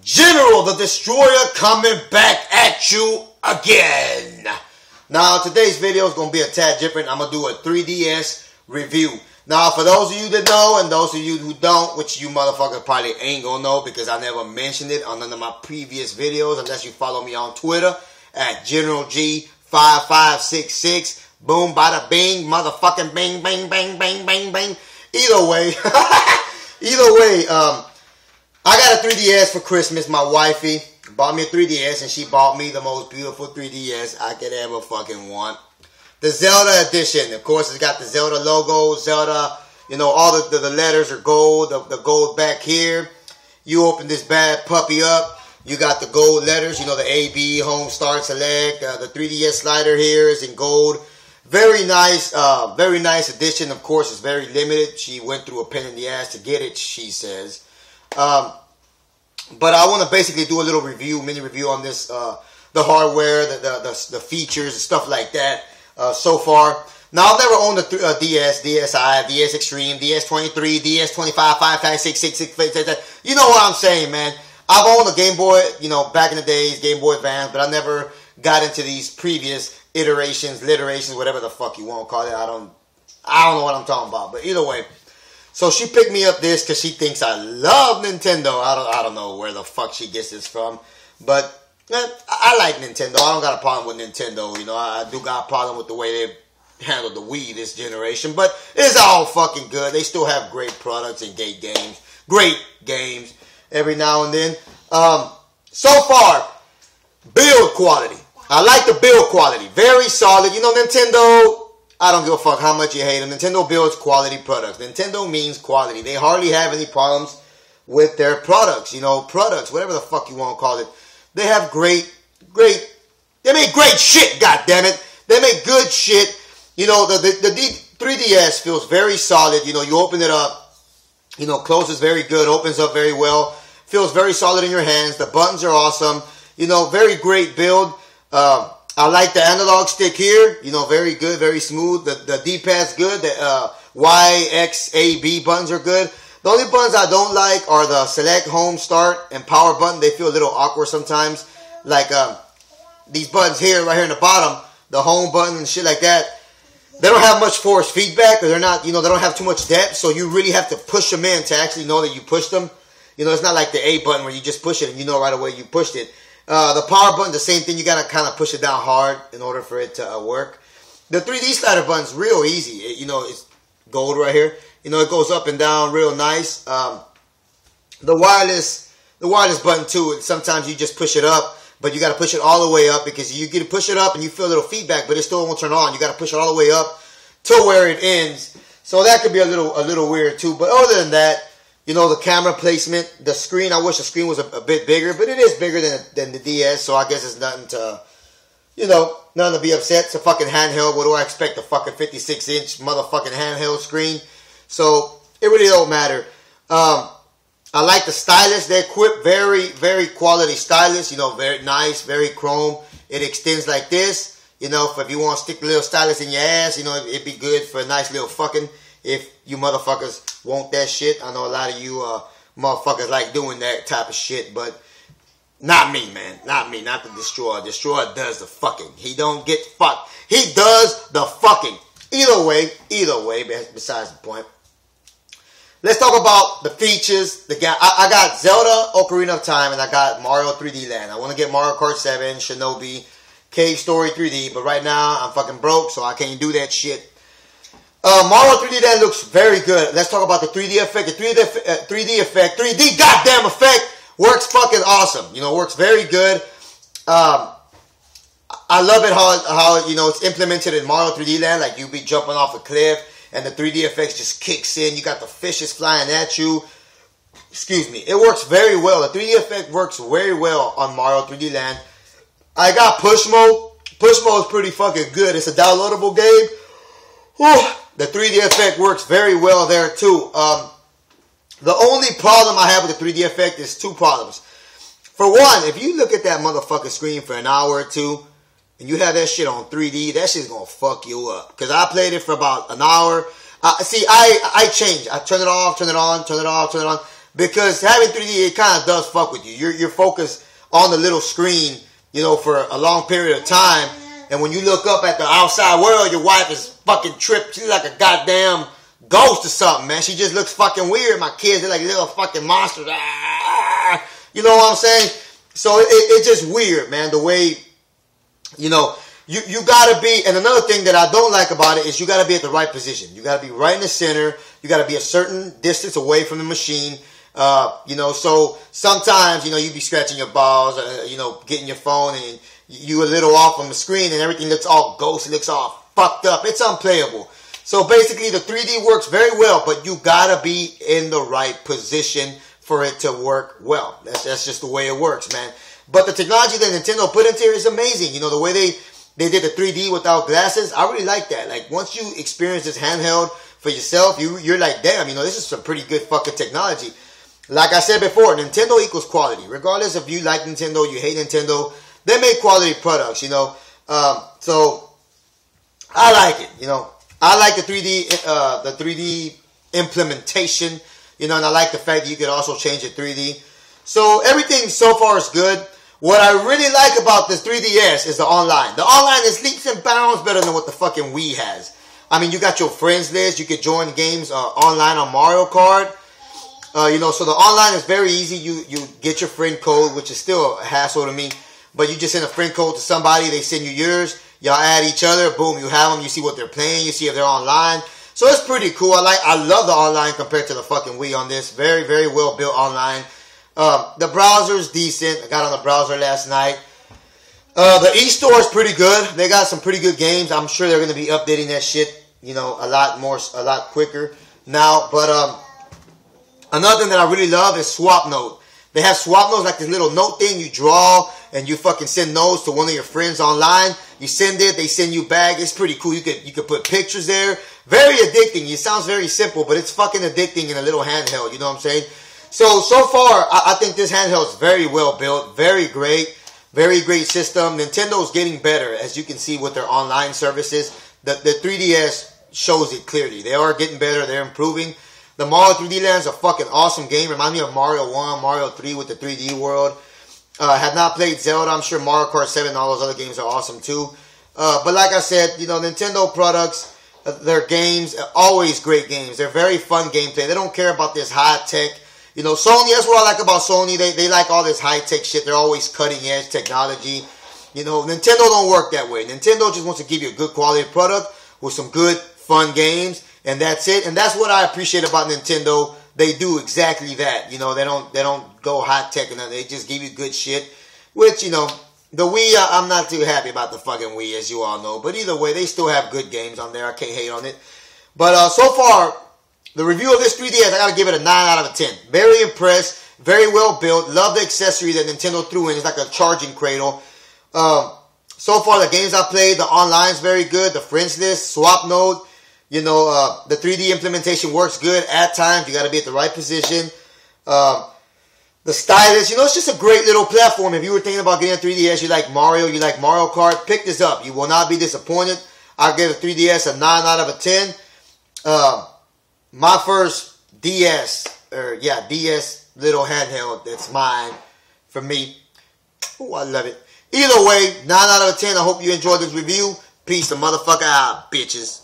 General the Destroyer coming back at you again. Now, today's video is going to be a tad different. I'm going to do a 3DS review. Now, for those of you that know and those of you who don't, which you motherfuckers probably ain't going to know because I never mentioned it on none of my previous videos unless you follow me on Twitter at General G5566. Boom, bada bing, motherfucking bing, bang, bang, bang, bang, bang. Either way, I got a 3DS for Christmas. My wifey bought me a 3DS, and she bought me the most beautiful 3DS I could ever fucking want. The Zelda edition. Of course, it's got the Zelda logo. Zelda, you know, all the letters are gold. The gold back here. You open this bad puppy up. You got the gold letters. You know, the A, B, home, start, select. The 3DS slider here is in gold. Very nice edition. Of course, it's very limited. She went through a pain in the ass to get it, she says. But I want to basically do a little review, mini review on this, the hardware, the features, and stuff like that, so far. Now, I've never owned a DS, DSi, DS Extreme, DS23, DS25, 5, 5, 6, 6, 6, 6, 6. You know what I'm saying, man. I've owned a Game Boy, you know, back in the days, Game Boy Advance, but I never got into these previous iterations, whatever the fuck you want to call it. I don't know what I'm talking about, but either way. So she picked me up this because she thinks I love Nintendo. I don't know where the fuck she gets this from, but I like Nintendo. I don't got a problem with Nintendo. You know, I do got a problem with the way they handled the Wii this generation, but it's all fucking good. They still have great products and great games every now and then. So far, build quality. I like the build quality. Very solid. You know, Nintendo, I don't give a fuck how much you hate them. Nintendo builds quality products. Nintendo means quality. They hardly have any problems with their products. You know, products, whatever the fuck you want to call it. They have they make great shit, goddammit. They make good shit. You know, the 3DS feels very solid. You know, you open it up, you know, closes very good, opens up very well. Feels very solid in your hands. The buttons are awesome. You know, very great build. I like the analog stick here. You know, very good, very smooth. The D-pad's good. The Y, X, A, B buttons are good. The only buttons I don't like are the select, home, start, and power button. They feel a little awkward sometimes. Like these buttons here, right here in the bottom, the home button and shit like that. They don't have much force feedback, or they're not, you know, they don't have too much depth. So you really have to push them in to actually know that you pushed them. You know, it's not like the A button where you just push it and you know right away you pushed it. The power button, the same thing. You got to kind of push it down hard in order for it to work. The 3D slider button's real easy. You know, it's gold right here. You know, it goes up and down real nice. The wireless button too, sometimes you just push it up, but you got to push it all the way up because you get to push it up and you feel a little feedback, but it still won't turn on. You got to push it all the way up to where it ends. So that could be a little weird too. But other than that, you know, the camera placement, the screen, I wish the screen was a bit bigger, but it is bigger than the DS, so I guess it's nothing to, you know, nothing to be upset. It's a fucking handheld. What do I expect? A fucking 56-inch motherfucking handheld screen. So it really don't matter. I like the stylus they equip. Very, very quality stylus. You know, very nice, very chrome. It extends like this. You know, if you want to stick a little stylus in your ass, you know, it'd be good for a nice little fucking. If you motherfuckers want that shit. I know a lot of you motherfuckers like doing that type of shit, but not me, man. Not me. Not the Destroyer. Destroyer does the fucking. He don't get fucked. He does the fucking. Either way, besides the point. Let's talk about the features. I got Zelda Ocarina of Time and I got Mario 3D Land. I want to get Mario Kart 7, Shinobi, Cave Story 3D, but right now I'm fucking broke, so I can't do that shit. Mario 3D Land looks very good. Let's talk about the 3D effect. The 3D goddamn effect works fucking awesome. You know, works very good. I love it how you know it's implemented in Mario 3D Land. Like you be jumping off a cliff and the 3D effects just kicks in. You got the fishes flying at you. Excuse me. It works very well. The 3D effect works very well on Mario 3D Land. I got push mode. Push mode is pretty fucking good. It's a downloadable game. Whew. The 3D effect works very well there too. The only problem I have with the 3D effect is two problems. For one, if you look at that motherfucking screen for an hour or two, and you have that shit on 3D, that shit's gonna fuck you up. Because I played it for about an hour. See, I change. I turn it off, turn it on, turn it off, turn it on. because having 3D, it kind of does fuck with you. You're focused on the little screen, you know, for a long period of time. And when you look up at the outside world, your wife is fucking tripped. She's like a goddamn ghost or something, man. She just looks fucking weird. My kids, they're like little fucking monsters. Ah, you know what I'm saying? So it's just weird, man. The way, you know, you gotta be, and another thing that I don't like about it is you gotta be at the right position. You gotta be right in the center. You gotta be a certain distance away from the machine. You know, so sometimes, you know, you be scratching your balls, you know, getting your phone and you a little off on the screen and everything looks all ghost, it looks all fucked up. It's unplayable. So basically the 3D works very well, but you gotta be in the right position for it to work well. That's just the way it works, man. But the technology that Nintendo put into it is amazing. You know, the way they did the 3D without glasses, I really like that. Like, once you experience this handheld for yourself, you're like, damn, you know, this is some pretty good fucking technology. Like I said before, Nintendo equals quality. Regardless if you like Nintendo, you hate Nintendo, they make quality products, you know. So I like it, you know. I like the 3D implementation, you know, and I like the fact that you could also change it 3D. So everything so far is good. What I really like about this 3DS is the online. The online is leaps and bounds better than what the fucking Wii has. I mean, you got your friends list. You could join games online on Mario Kart. You know, so the online is very easy. You get your friend code, which is still a hassle to me. But you just send a friend code to somebody. They send you yours. Y'all add each other. Boom, you have them. You see what they're playing. You see if they're online. So it's pretty cool. I love the online compared to the fucking Wii on this. Very, very well built online. The browser's decent. I got on the browser last night. The eStore is pretty good. They got some pretty good games. I'm sure they're going to be updating that shit, you know, a lot quicker now. But another thing that I really love is Swap Note. They have Swap Notes, like this little note thing you draw and you fucking send notes to one of your friends online. You send it, they send you back. It's pretty cool. You could put pictures there. Very addicting. It sounds very simple, but it's fucking addicting in a little handheld. You know what I'm saying? So far, I think this handheld is very well built. Very great. Very great system. Nintendo's getting better, as you can see with their online services. The 3DS shows it clearly. They are getting better. They're improving. The Mario 3D Land's a fucking awesome game. Remind me of Mario 1, Mario 3 with the 3D world. Have not played Zelda. I'm sure Mario Kart 7 and all those other games are awesome too. But like I said, you know, Nintendo products, their games, always great games. They're very fun gameplay. They don't care about this high tech. You know, Sony, that's what I like about Sony. They like all this high tech shit. They're always cutting edge technology. You know, Nintendo don't work that way. Nintendo just wants to give you a good quality product with some good, fun games. And that's it. And that's what I appreciate about Nintendo. They do exactly that. You know, they don't go high tech and they just give you good shit. Which, you know, the Wii, I'm not too happy about the fucking Wii, as you all know. But either way, they still have good games on there. I can't hate on it. But so far, the review of this 3DS, I gotta give it a 9 out of a 10. Very impressed. Very well built. Love the accessory that Nintendo threw in. It's like a charging cradle. So far, the games I played, the online's very good. The friends list, Swap Note. You know, the 3D implementation works good at times. You got to be at the right position. The stylus, you know, it's just a great little platform. If you were thinking about getting a 3DS, you like Mario, you like Mario Kart, pick this up. You will not be disappointed. I'll give a 3DS a 9 out of a 10. My first DS little handheld that's mine for me. Oh, I love it. Either way, 9 out of a 10. I hope you enjoyed this review. Peace the motherfucker out, bitches.